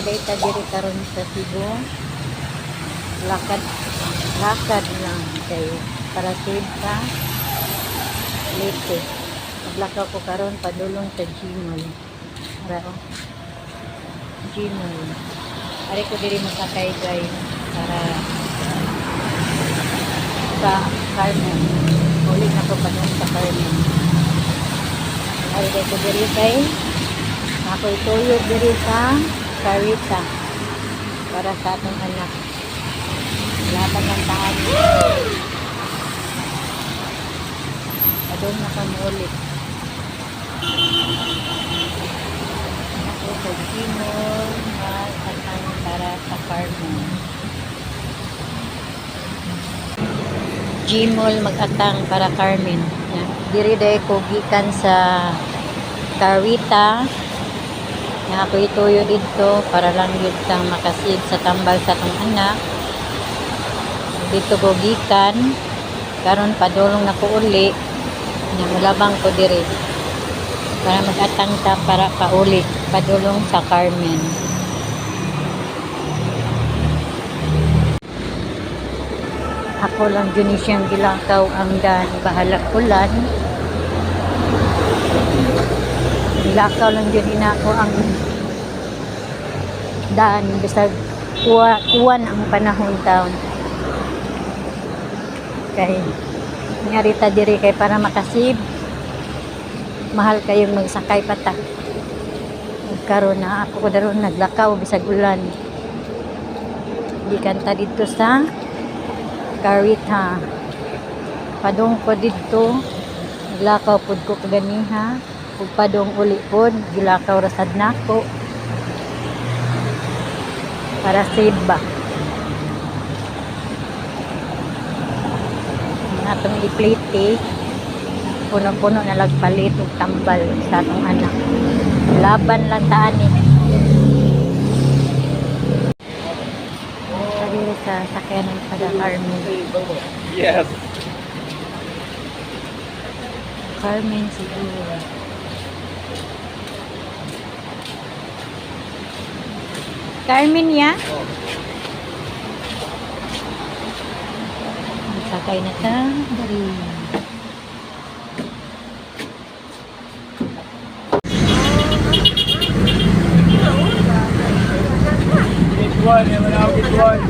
data diri karon sa Cebu. Lakad lang kayo para save ka Leyte. Maglakaw ko karon padulong sa Gmall. Para Gmall. Ari ko diri masakay guys para sa Carmen. Uli na ko padung sa Carmen. Ari ko diri kay ako ituyog diri sa Carita para sa atong anak. Laban ng taan. Padung na kami ulit. Ako sa Gmall mag-atang para sa Carmen. Gmall mag-atang para Carmen. Yan. Diri day ko gikan sa Carita. Nga ako ituyo dito para lang yun sang makasid sa tambal sa tong anak. Dito ko gikan. Karon padulong na ko uli. Nga mulabang ko diri. Para mag-atang ta para pauli. Padulong sa Carmen. Ako lang dyan siyang gilakaw ang daan bahalak ulan. Gilakaw lang dyan inako ang daan bisag uwan ang panahon taon. Kay nyarita diri kay para makasib. Mahal kayong magsakay pata. Karon na ako daron naglakaw bisag ulan. Di kanta dito sa Carita. Padong ko dito. Naglakaw pud ko kaganiha. Ug padong uli pud gilakaw rasad nako. Para save ba. Atong i-plate puno-puno na lagpalit ug tambal sa atong anak. Laban lang taan ni. Dili sa sakyanan pada Carmen. Yes. Carmen siguro. Carmen ya? Sakay na ta dari. Which one? Have an out which one?